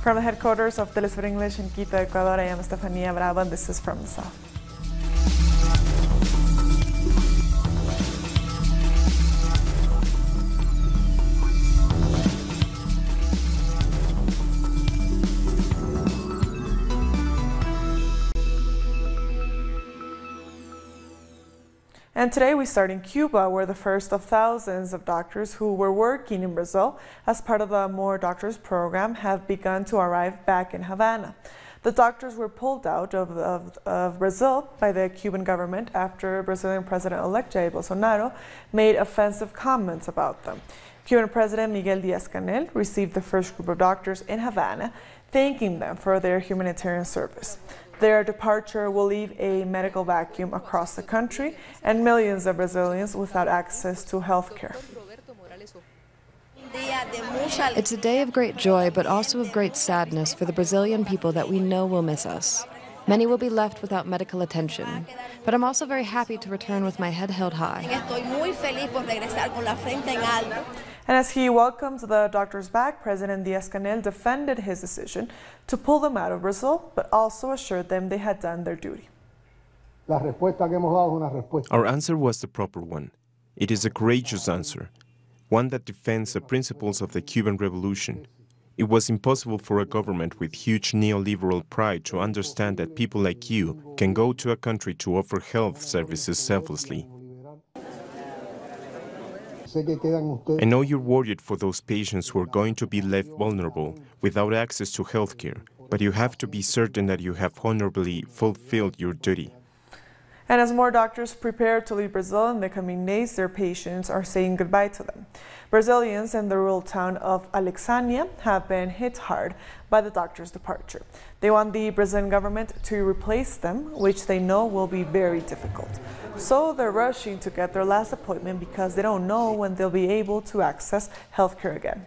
From the headquarters of FtS for English in Quito, Ecuador, I am Estefanía Bravo, and this is From the South. And today we start in Cuba, where the first of thousands of doctors who were working in Brazil as part of the More Doctors program have begun to arrive back in Havana. The doctors were pulled out of Brazil by the Cuban government after Brazilian President-elect Jair Bolsonaro made offensive comments about them. Cuban President Miguel Díaz-Canel received the first group of doctors in Havana, thanking them for their humanitarian service. Their departure will leave a medical vacuum across the country and millions of Brazilians without access to health care. It's a day of great joy, but also of great sadness for the Brazilian people that we know will miss us. Many will be left without medical attention, but I'm also very happy to return with my head held high. And as he welcomed the doctors back, President Díaz-Canel defended his decision to pull them out of Brazil, but also assured them they had done their duty. Our answer was the proper one. It is a courageous answer, one that defends the principles of the Cuban Revolution. It was impossible for a government with huge neoliberal pride to understand that people like you can go to a country to offer health services selflessly. I know you're worried for those patients who are going to be left vulnerable without access to health care, but you have to be certain that you have honorably fulfilled your duty. And as more doctors prepare to leave Brazil in the coming days, their patients are saying goodbye to them. Brazilians in the rural town of Alexandria have been hit hard by the doctors' departure. They want the Brazilian government to replace them, which they know will be very difficult. So they're rushing to get their last appointment because they don't know when they'll be able to access healthcare again.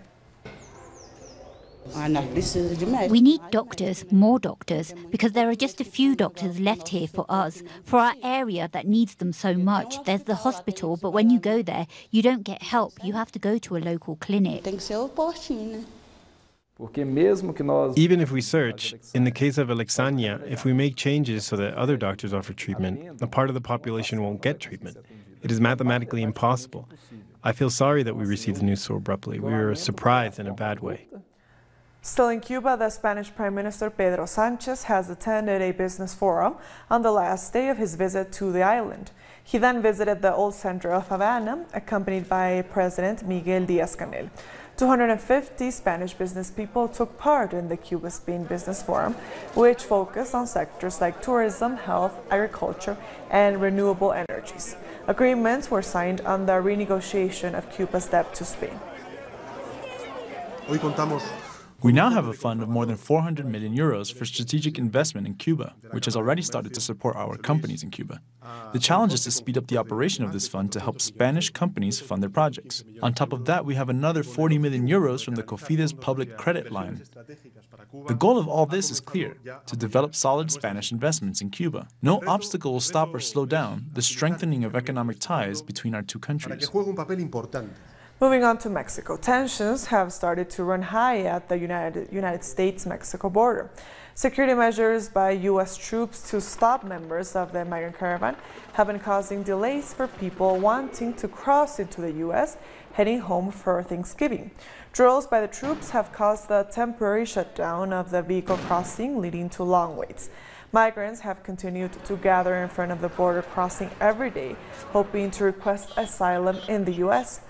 We need doctors, more doctors, because there are just a few doctors left here for us, for our area that needs them so much. There's the hospital, but when you go there, you don't get help. You have to go to a local clinic. Even if we search, in the case of Alexandria, if we make changes so that other doctors offer treatment, a part of the population won't get treatment. It is mathematically impossible. I feel sorry that we received the news so abruptly. We were surprised in a bad way. Still in Cuba, the Spanish Prime Minister Pedro Sánchez has attended a business forum on the last day of his visit to the island. He then visited the old center of Havana, accompanied by President Miguel Díaz-Canel. 250 Spanish business people took part in the Cuba-Spain Business Forum, which focused on sectors like tourism, health, agriculture, and renewable energies. Agreements were signed on the renegotiation of Cuba's debt to Spain. We now have a fund of more than 400 million euros for strategic investment in Cuba, which has already started to support our companies in Cuba. The challenge is to speed up the operation of this fund to help Spanish companies fund their projects. On top of that, we have another 40 million euros from the Cofidis public credit line. The goal of all this is clear, to develop solid Spanish investments in Cuba. No obstacle will stop or slow down the strengthening of economic ties between our two countries. Moving on to Mexico, tensions have started to run high at the United States-Mexico border. Security measures by U.S. troops to stop members of the migrant caravan have been causing delays for people wanting to cross into the U.S. heading home for Thanksgiving. Drills by the troops have caused the temporary shutdown of the vehicle crossing, leading to long waits. Migrants have continued to gather in front of the border crossing every day, hoping to request asylum in the U.S.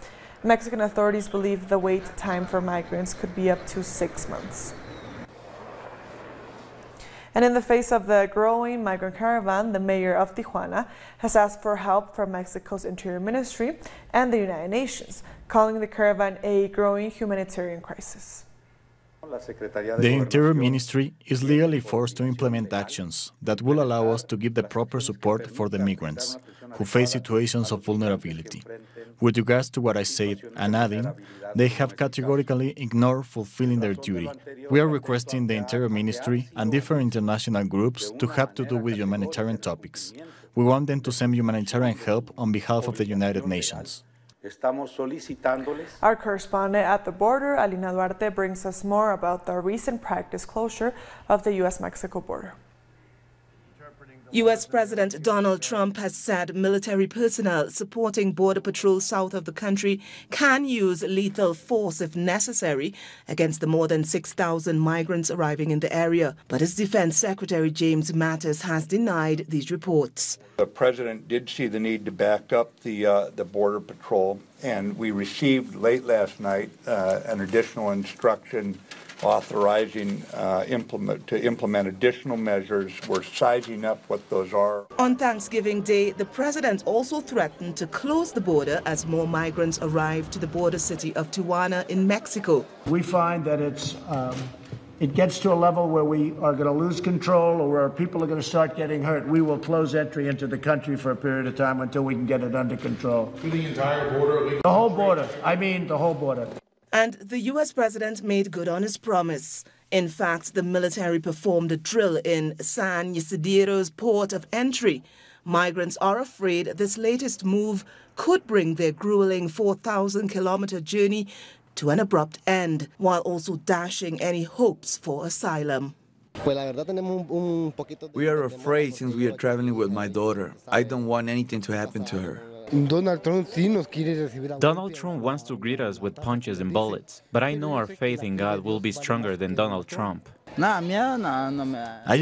Mexican authorities believe the wait time for migrants could be up to 6 months. And in the face of the growing migrant caravan, the mayor of Tijuana has asked for help from Mexico's Interior Ministry and the United Nations, calling the caravan a growing humanitarian crisis. The Interior Ministry is legally forced to implement actions that will allow us to give the proper support for the migrants who face situations of vulnerability. With regards to what I said and adding, they have categorically ignored fulfilling their duty. We are requesting the Interior Ministry and different international groups to have to do with humanitarian topics. We want them to send humanitarian help on behalf of the United Nations. Our correspondent at the border, Alina Duarte, brings us more about the recent practice closure of the U.S.-Mexico border. U.S. President Donald Trump has said military personnel supporting border patrol south of the country can use lethal force if necessary against the more than 6,000 migrants arriving in the area. But his Defense Secretary James Mattis has denied these reports. The president did see the need to back up the border patrol, and we received late last night an additional instruction authorizing to implement additional measures. We're sizing up what those are. On Thanksgiving Day, the president also threatened to close the border as more migrants arrive to the border city of Tijuana in Mexico. We find that it gets to a level where we are going to lose control or where people are going to start getting hurt. We will close entry into the country for a period of time until we can get it under control. To the entire border? The whole border. I mean the whole border. And the U.S. president made good on his promise. In fact, the military performed a drill in San Ysidro's port of entry. Migrants are afraid this latest move could bring their grueling 4,000-kilometer journey to an abrupt end, while also dashing any hopes for asylum. We are afraid since we are traveling with my daughter. I don't want anything to happen to her. Donald Trump wants to greet us with punches and bullets, but I know our faith in God will be stronger than Donald Trump. I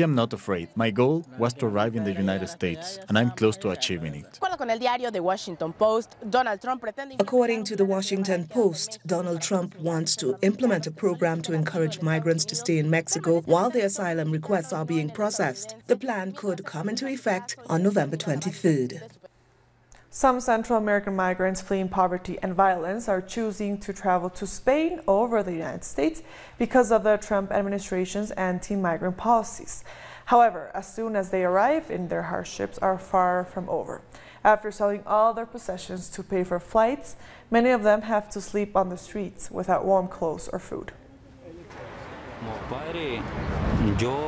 am not afraid. My goal was to arrive in the United States, and I'm close to achieving it. According to the Washington Post, Donald Trump wants to implement a program to encourage migrants to stay in Mexico while their asylum requests are being processed. The plan could come into effect on November 23rd. Some Central American migrants fleeing poverty and violence are choosing to travel to Spain over the United States because of the Trump administration's anti-migrant policies. However, as soon as they arrive in, their hardships are far from over. After selling all their possessions to pay for flights, many of them have to sleep on the streets without warm clothes or food.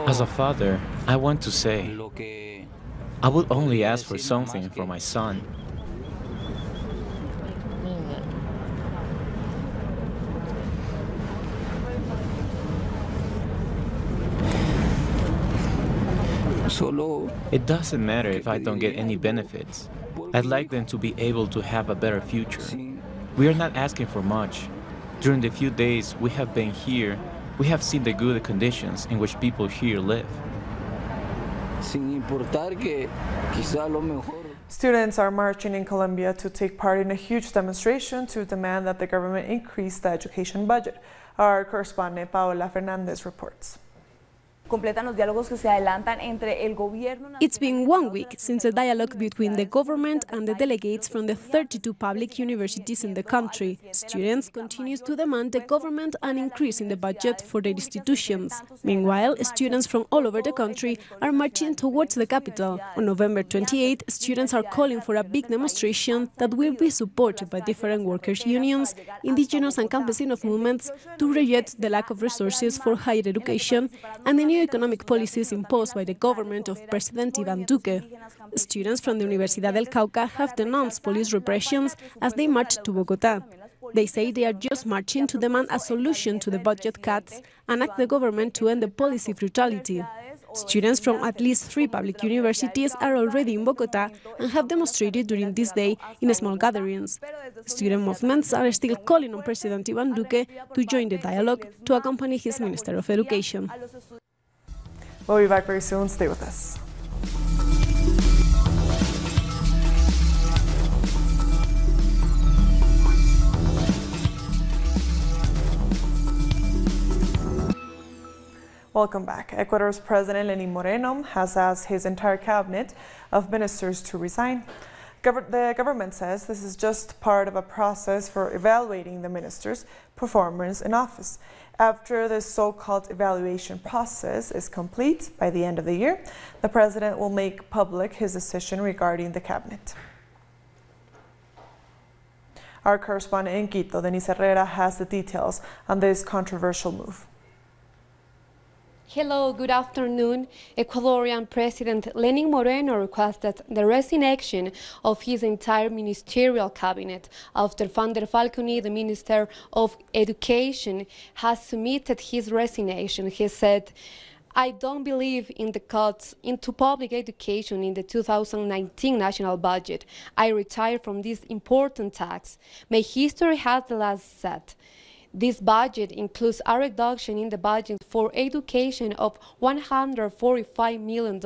As a father, I want to say, I would only ask for something for my son. It doesn't matter if I don't get any benefits. I'd like them to be able to have a better future. We are not asking for much. During the few days we have been here, we have seen the good conditions in which people here live. Students are marching in Colombia to take part in a huge demonstration to demand that the government increase the education budget. Our correspondent Paola Fernandez reports. It's been 1 week since the dialogue between the government and the delegates from the 32 public universities in the country. Students continue to demand the government an increase in the budget for their institutions. Meanwhile, students from all over the country are marching towards the capital. On November 28, students are calling for a big demonstration that will be supported by different workers' unions, indigenous and campesino movements to reject the lack of resources for higher education and the new economic policies imposed by the government of President Ivan Duque. Students from the Universidad del Cauca have denounced police repressions as they march to Bogotá. They say they are just marching to demand a solution to the budget cuts and ask the government to end the policy brutality. Students from at least 3 public universities are already in Bogotá and have demonstrated during this day in small gatherings. Student movements are still calling on President Ivan Duque to join the dialogue to accompany his Minister of Education. We'll be back very soon. Stay with us. Welcome back. Ecuador's President Lenín Moreno has asked his entire cabinet of ministers to resign. The government says this is just part of a process for evaluating the ministers' performance in office. After this so-called evaluation process is complete by the end of the year, the president will make public his decision regarding the cabinet. Our correspondent in Quito, Denise Herrera, has the details on this controversial move. Hello, good afternoon. Ecuadorian President Lenin Moreno requested the resignation of his entire ministerial cabinet after Van der Falcone, the Minister of Education, has submitted his resignation. He said, "I don't believe in the cuts into public education in the 2019 national budget. I retire from this important tax. May history have the last said. This budget includes a reduction in the budget for education of $145 million.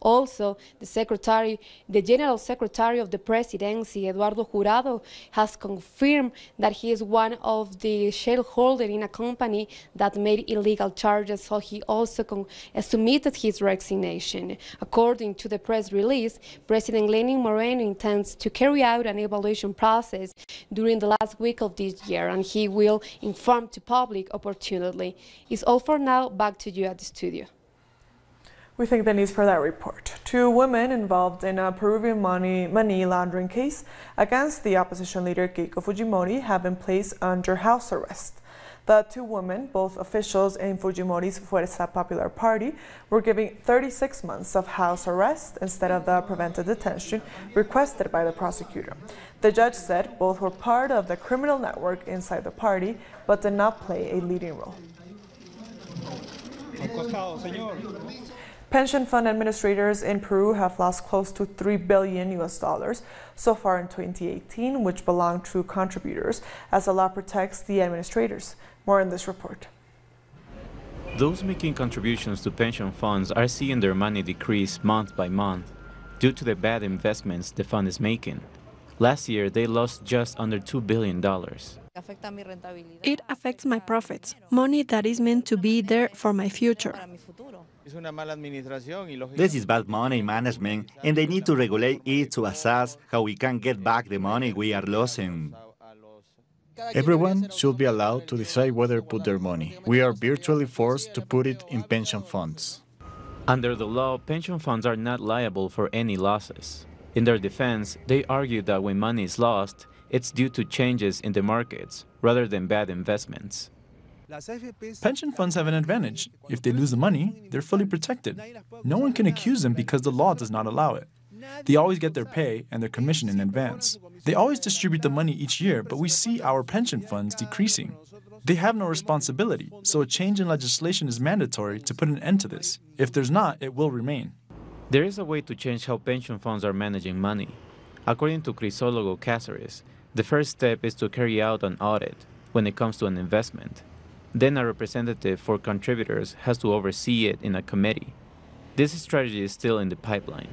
Also, the General Secretary of the Presidency, Eduardo Jurado, has confirmed that he is one of the shareholders in a company that made illegal charges, so he also submitted his resignation. According to the press release, President Lenin Moreno intends to carry out an evaluation process during the last week of this year, and he will inform the public opportunely. It's all for now. Back to you at the studio. We thank Denise for that report. 2 women involved in a Peruvian money laundering case against the opposition leader Keiko Fujimori have been placed under house arrest. The 2 women, both officials in Fujimori's Fuerza Popular Party, were given 36 months of house arrest instead of the preventive detention requested by the prosecutor. The judge said both were part of the criminal network inside the party, but did not play a leading role. Pension fund administrators in Peru have lost close to $3 billion so far in 2018, which belong to contributors, as the law protects the administrators. More in this report. Those making contributions to pension funds are seeing their money decrease month by month due to the bad investments the fund is making. Last year, they lost just under $2 billion. It affects my profits, money that is meant to be there for my future. This is bad money management, and they need to regulate it to assess how we can get back the money we are losing. Everyone should be allowed to decide where to put their money. We are virtually forced to put it in pension funds. Under the law, pension funds are not liable for any losses. In their defense, they argue that when money is lost, it's due to changes in the markets rather than bad investments. Pension funds have an advantage. If they lose the money, they're fully protected. No one can accuse them because the law does not allow it. They always get their pay and their commission in advance. They always distribute the money each year, but we see our pension funds decreasing. They have no responsibility, so a change in legislation is mandatory to put an end to this. If there's not, it will remain. There is a way to change how pension funds are managing money. According to Crisólogo Cáceres, the first step is to carry out an audit when it comes to an investment. Then a representative for contributors has to oversee it in a committee. This strategy is still in the pipeline.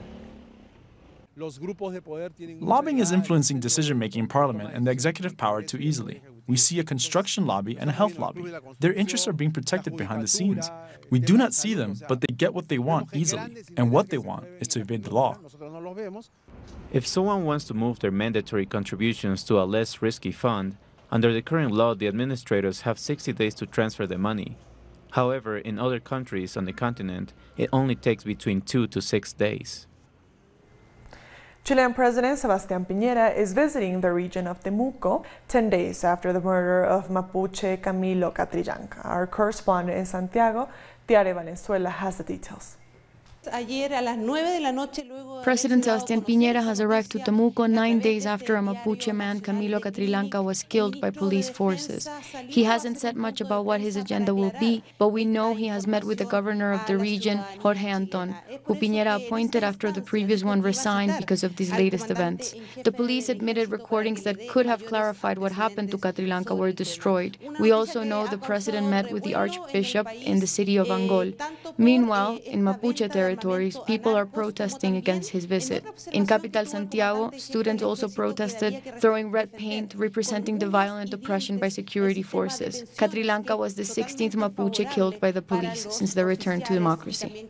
Lobbying is influencing decision-making in Parliament and the executive power too easily. We see a construction lobby and a health lobby. Their interests are being protected behind the scenes. We do not see them, but they get what they want easily. And what they want is to evade the law. If someone wants to move their mandatory contributions to a less risky fund, under the current law, the administrators have 60 days to transfer the money. However, in other countries on the continent, it only takes between 2 to 6 days. Chilean President Sebastián Piñera is visiting the region of Temuco 10 days after the murder of Mapuche Camilo Catrillanca. Our correspondent in Santiago, Tiare Valenzuela, has the details. President Sebastián Piñera has arrived to Temuco 9 days after a Mapuche man, Camilo Catrillanca, was killed by police forces. He hasn't said much about what his agenda will be, but we know he has met with the governor of the region, Jorge Anton, who Piñera appointed after the previous one resigned because of these latest events. The police admitted recordings that could have clarified what happened to Catrillanca were destroyed. We also know the president met with the archbishop in the city of Angol. Meanwhile, in Mapuche territories, people are protesting against his visit. In capital Santiago, students also protested, throwing red paint representing the violent oppression by security forces. Catrillanca was the 16th Mapuche killed by the police since the return to democracy.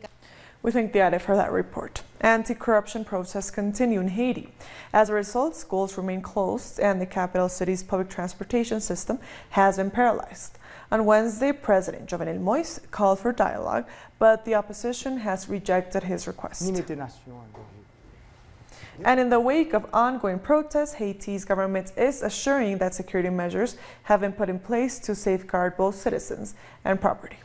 We thank Tiare for that report. Anti-corruption protests continue in Haiti. As a result, schools remain closed and the capital city's public transportation system has been paralyzed. On Wednesday, President Jovenel Moïse called for dialogue, but the opposition has rejected his request. And in the wake of ongoing protests, Haiti's government is assuring that security measures have been put in place to safeguard both citizens and property.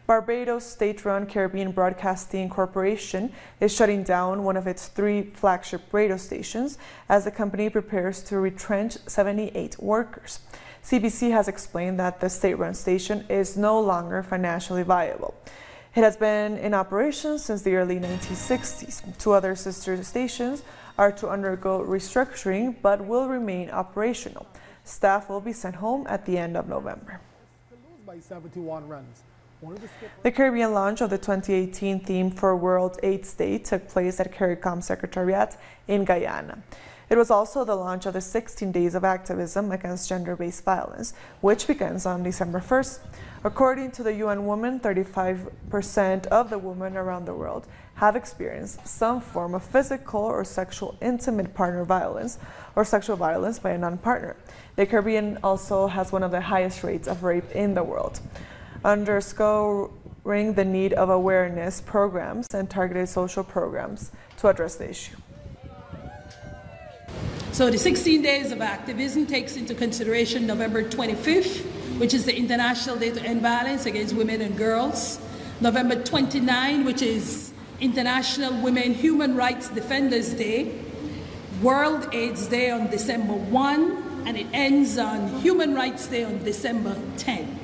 Barbados state-run Caribbean Broadcasting Corporation is shutting down one of its 3 flagship radio stations as the company prepares to retrench 78 workers. CBC has explained that the state-run station is no longer financially viable. It has been in operation since the early 1960s. 2 other sister stations are to undergo restructuring but will remain operational. Staff will be sent home at the end of November. The Caribbean launch of the 2018 theme for World AIDS Day took place at CARICOM Secretariat in Guyana. It was also the launch of the 16 Days of Activism Against Gender-Based Violence, which begins on December 1st. According to the UN Women, 35% of the women around the world have experienced some form of physical or sexual intimate partner violence or sexual violence by a non-partner. The Caribbean also has one of the highest rates of rape in the world. Underscoring the need of awareness programs and targeted social programs to address the issue. So the 16 Days of Activism takes into consideration November 25th, which is the International Day to End Violence Against Women and Girls, November 29, which is International Women Human Rights Defenders Day, World AIDS Day on December 1, and it ends on Human Rights Day on December 10.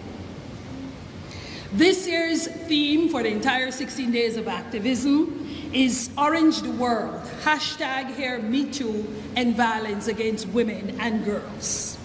This year's theme for the entire 16 Days of Activism is Orange the World, #HearMeToo, and violence against women and girls.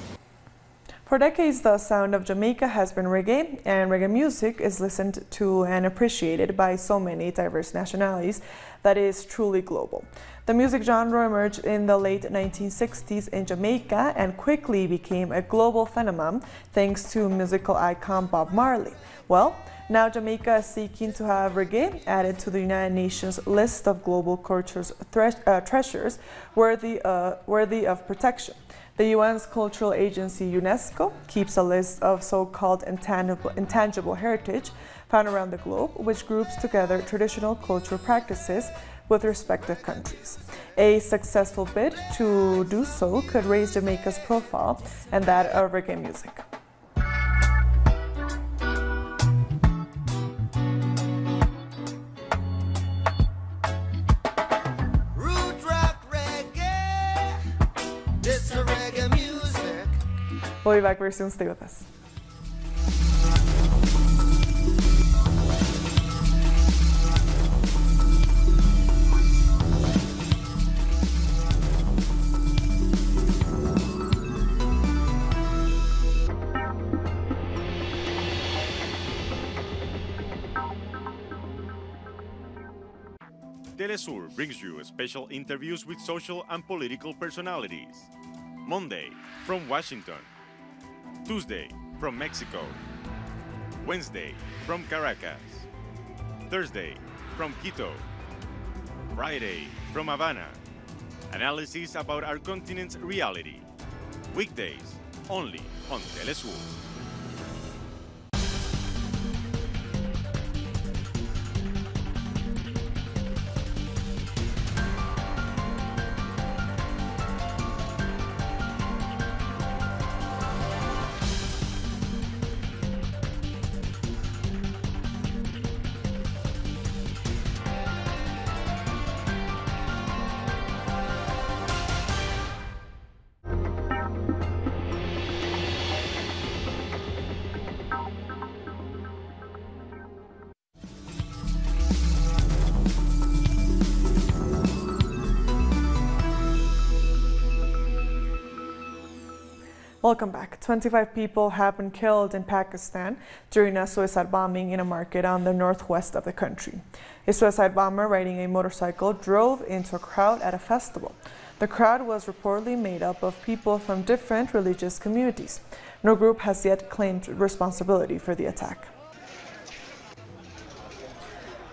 For decades, the sound of Jamaica has been reggae, and reggae music is listened to and appreciated by so many diverse nationalities that it is truly global. The music genre emerged in the late 1960s in Jamaica and quickly became a global phenomenon thanks to musical icon Bob Marley. Well, now Jamaica is seeking to have reggae added to the United Nations list of global culture's treasures worthy of protection. The UN's cultural agency UNESCO keeps a list of so-called intangible heritage found around the globe, which groups together traditional cultural practices with respective countries. A successful bid to do so could raise Jamaica's profile and that of reggae music. We'll be back very soon. Stay with us. Telesur brings you special interviews with social and political personalities. Monday, from Washington. Tuesday, from Mexico. Wednesday, from Caracas. Thursday, from Quito. Friday, from Havana. Analysis about our continent's reality. Weekdays, only on Telesur. Welcome back. 25 people have been killed in Pakistan during a suicide bombing in a market on the northwest of the country. A suicide bomber riding a motorcycle drove into a crowd at a festival. The crowd was reportedly made up of people from different religious communities. No group has yet claimed responsibility for the attack.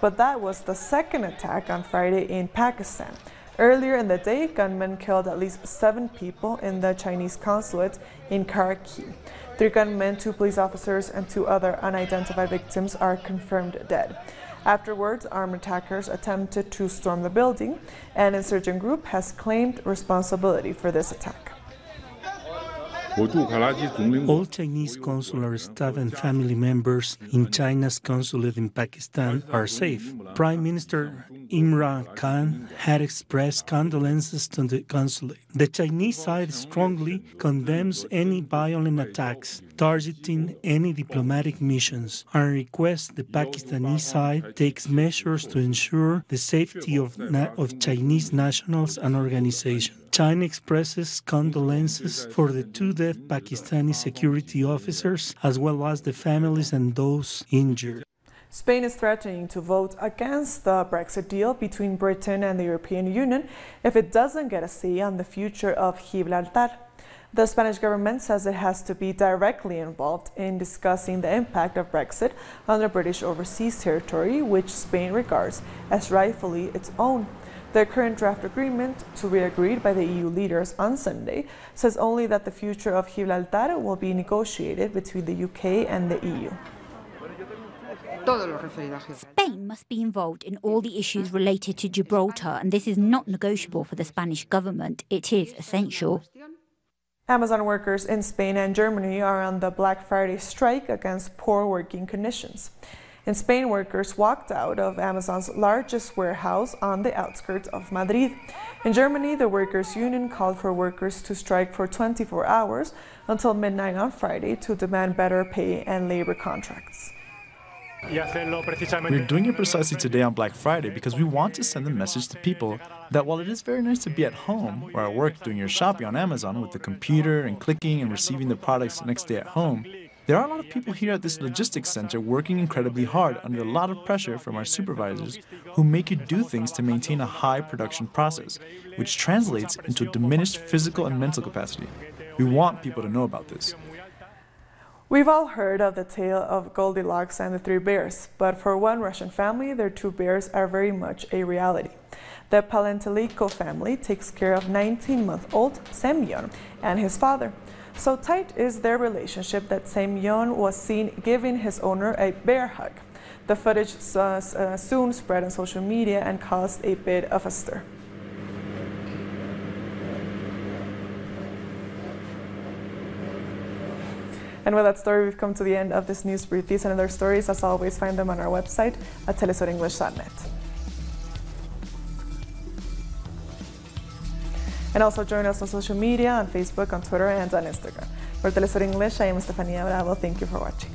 But that was the second attack on Friday in Pakistan. Earlier in the day, gunmen killed at least 7 people in the Chinese consulate in Karachi. 3 gunmen, 2 police officers, and 2 other unidentified victims are confirmed dead. Afterwards, armed attackers attempted to storm the building. An insurgent group has claimed responsibility for this attack. All Chinese consular staff and family members in China's consulate in Pakistan are safe. Prime Minister Imran Khan had expressed condolences to the consulate. The Chinese side strongly condemns any violent attacks targeting any diplomatic missions and requests the Pakistani side takes measures to ensure the safety of Chinese nationals and organizations. China expresses condolences for the 2 dead Pakistani security officers, as well as the families and those injured. Spain is threatening to vote against the Brexit deal between Britain and the European Union if it doesn't get a say on the future of Gibraltar. The Spanish government says it has to be directly involved in discussing the impact of Brexit on the British overseas territory, which Spain regards as rightfully its own. The current draft agreement, to be agreed by the EU leaders on Sunday, says only that the future of Gibraltar will be negotiated between the UK and the EU. Spain must be involved in all the issues related to Gibraltar, and this is not negotiable for the Spanish government. It is essential. Amazon workers in Spain and Germany are on the Black Friday strike against poor working conditions. In Spain, workers walked out of Amazon's largest warehouse on the outskirts of Madrid. In Germany, the workers' union called for workers to strike for 24 hours until midnight on Friday to demand better pay and labor contracts. We're doing it precisely today on Black Friday because we want to send a message to people that while it is very nice to be at home or at work doing your shopping on Amazon with the computer and clicking and receiving the products the next day at home, there are a lot of people here at this logistics center working incredibly hard under a lot of pressure from our supervisors who make you do things to maintain a high production process, which translates into diminished physical and mental capacity. We want people to know about this. We've all heard of the tale of Goldilocks and the 3 bears, but for one Russian family, their 2 bears are very much a reality. The Palenteliko family takes care of 19-month-old Semyon and his father. So tight is their relationship that Semyon was seen giving his owner a bear hug. The footage soon spread on social media and caused a bit of a stir. And with that story, we've come to the end of this news brief. These and other stories, as always, find them on our website at telesurenglish.net. And also join us on social media, on Facebook, on Twitter, and on Instagram. For Telesur English, I am Estefania Bravo. Thank you for watching.